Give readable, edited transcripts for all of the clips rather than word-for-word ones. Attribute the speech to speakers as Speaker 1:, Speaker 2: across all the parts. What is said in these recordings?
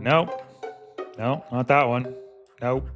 Speaker 1: Nope. No, not that one. Nope.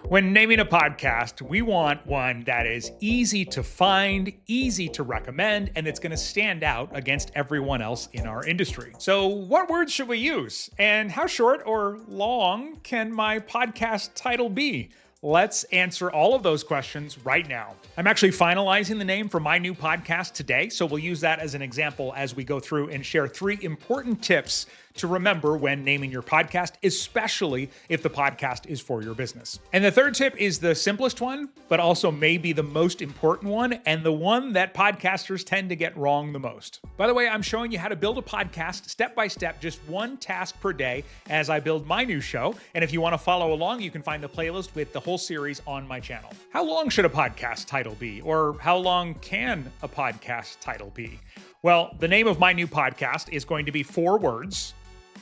Speaker 1: When naming a podcast, we want one that is easy to find, easy to recommend, and it's going to stand out against everyone else in our industry. So, what words should we use? And how short or long can my podcast title be? Let's answer all of those questions right now. I'm actually finalizing the name for my new podcast today, so we'll use that as an example as we go through and share 3 important tips to remember when naming your podcast, especially if the podcast is for your business. And the third tip is the simplest one, but also maybe the most important one, and the one that podcasters tend to get wrong the most. By the way, I'm showing you how to build a podcast step by step, just one task per day as I build my new show. And if you want to follow along, you can find the playlist with the whole series on my channel. How long should a podcast title be? Or how long can a podcast title be? Well, the name of my new podcast is going to be 4 words.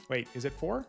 Speaker 1: Wait, is it 4?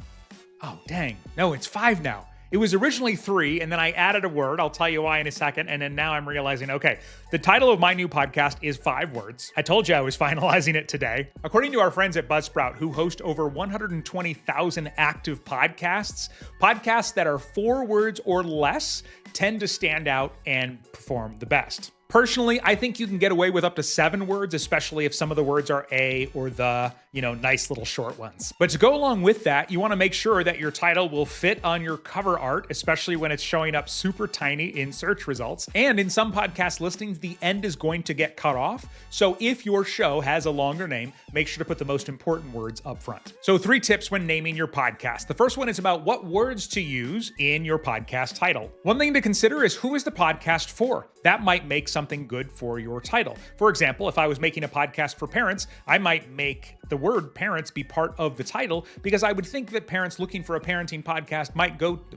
Speaker 1: Oh, dang. No, it's 5 now. It was originally 3, and then I added a word. I'll tell you why in a second. And then now I'm realizing, okay, the title of my new podcast is 5 words. I told you I was finalizing it today. According to our friends at Buzzsprout, who host over 120,000 active podcasts, podcasts that are 4 words or less tend to stand out and perform the best. Personally, I think you can get away with up to 7 words, especially if some of the words are a or the, nice little short ones. But to go along with that, you want to make sure that your title will fit on your cover art, especially when it's showing up super tiny in search results. And in some podcast listings, the end is going to get cut off. So if your show has a longer name, make sure to put the most important words up front. So 3 tips when naming your podcast. The first one is about what words to use in your podcast title. One thing to consider is who is the podcast for? That might make something good for your title. For example, if I was making a podcast for parents, I might make the word parents be part of the title because I would think that parents looking for a parenting podcast might go to the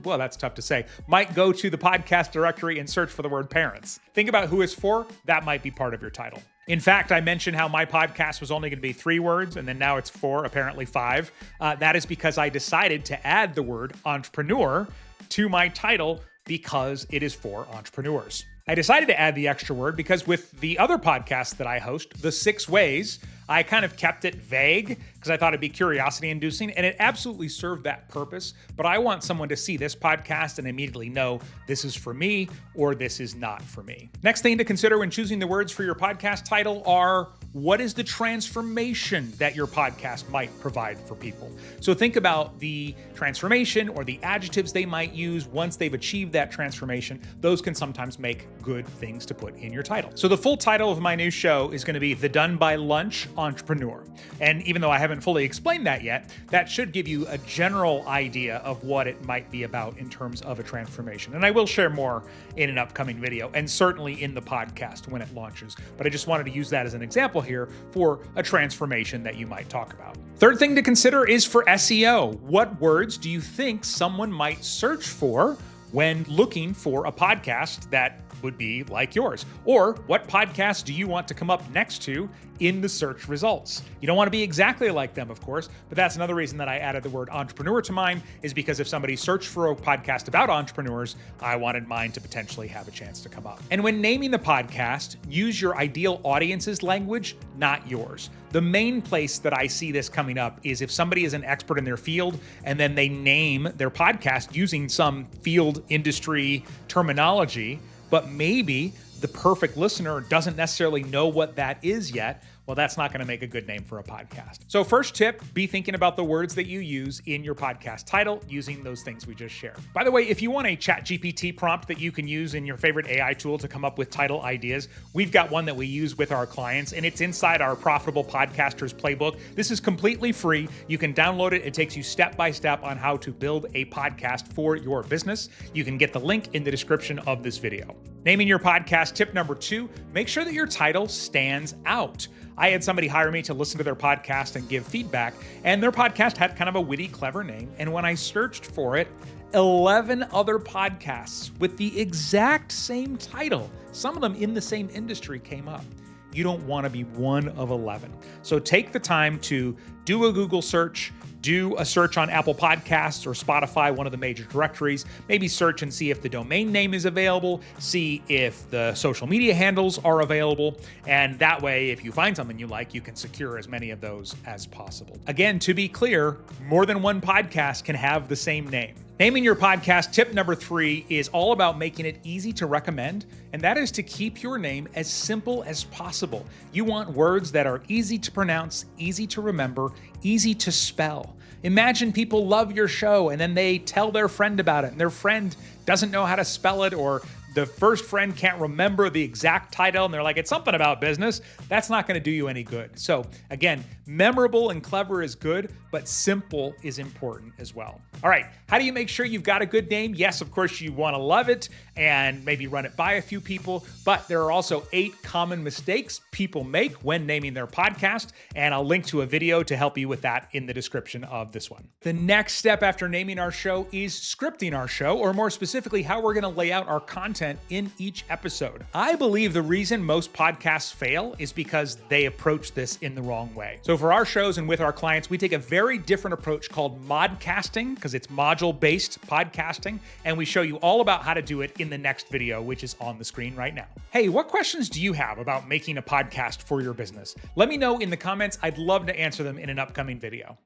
Speaker 1: podcast directory and search for the word parents. Think about who it's for. That might be part of your title. In fact, I mentioned how my podcast was only going to be 3 words, and then now it's 4, apparently 5. That is because I decided to add the word entrepreneur to my title because it is for entrepreneurs. I decided to add the extra word because with the other podcasts that I host, The 6 Ways, I kind of kept it vague because I thought it'd be curiosity inducing, and it absolutely served that purpose. But I want someone to see this podcast and immediately know this is for me or this is not for me. Next thing to consider when choosing the words for your podcast title are, what is the transformation that your podcast might provide for people? So think about the transformation or the adjectives they might use once they've achieved that transformation. Those can sometimes make good things to put in your title. So the full title of my new show is going to be The Done by Lunch Entrepreneur. And even though I haven't fully explained that yet, that should give you a general idea of what it might be about in terms of a transformation. And I will share more in an upcoming video and certainly in the podcast when it launches. But I just wanted to use that as an example here for a transformation that you might talk about. Third thing to consider is for SEO. What words do you think someone might search for when looking for a podcast that would be like yours? Or what podcast do you want to come up next to in the search results? You don't want to be exactly like them, of course, but that's another reason that I added the word entrepreneur to mine, is because if somebody searched for a podcast about entrepreneurs, I wanted mine to potentially have a chance to come up. And when naming the podcast, use your ideal audience's language, not yours. The main place that I see this coming up is if somebody is an expert in their field and then they name their podcast using some field industry terminology, but maybe the perfect listener doesn't necessarily know what that is yet. Well, that's not going to make a good name for a podcast. So first tip, be thinking about the words that you use in your podcast title using those things we just shared. By the way, if you want a ChatGPT prompt that you can use in your favorite AI tool to come up with title ideas, we've got one that we use with our clients, and it's inside our Profitable Podcasters Playbook. This is completely free. You can download it. It takes you step by step on how to build a podcast for your business. You can get the link in the description of this video. Naming your podcast tip number 2, make sure that your title stands out. I had somebody hire me to listen to their podcast and give feedback, and their podcast had kind of a witty, clever name. And when I searched for it, 11 other podcasts with the exact same title, some of them in the same industry, came up. you don't want to be one of 11. So take the time to do a Google search, do a search on Apple Podcasts or Spotify, one of the major directories. Maybe search and see if the domain name is available, see if the social media handles are available. And that way, if you find something you like, you can secure as many of those as possible. Again, to be clear, more than one podcast can have the same name. Naming your podcast tip number 3 is all about making it easy to recommend, and that is to keep your name as simple as possible. You want words that are easy to pronounce, easy to remember, easy to spell. Imagine people love your show and then they tell their friend about it and their friend doesn't know how to spell it, or the first friend can't remember the exact title and they're like, it's something about business. That's not going to do you any good. So again, memorable and clever is good, but simple is important as well. All right, how do you make sure you've got a good name? Yes, of course, you want to love it and maybe run it by a few people, but there are also 8 common mistakes people make when naming their podcast, and I'll link to a video to help you with that in the description of this one. The next step after naming our show is scripting our show, or more specifically, how we're going to lay out our content in each episode. I believe the reason most podcasts fail is because they approach this in the wrong way. So for our shows and with our clients, we take a very different approach called modcasting, because it's module-based podcasting, and we show you all about how to do it in the next video, which is on the screen right now. Hey, what questions do you have about making a podcast for your business? Let me know in the comments. I'd love to answer them in an upcoming video.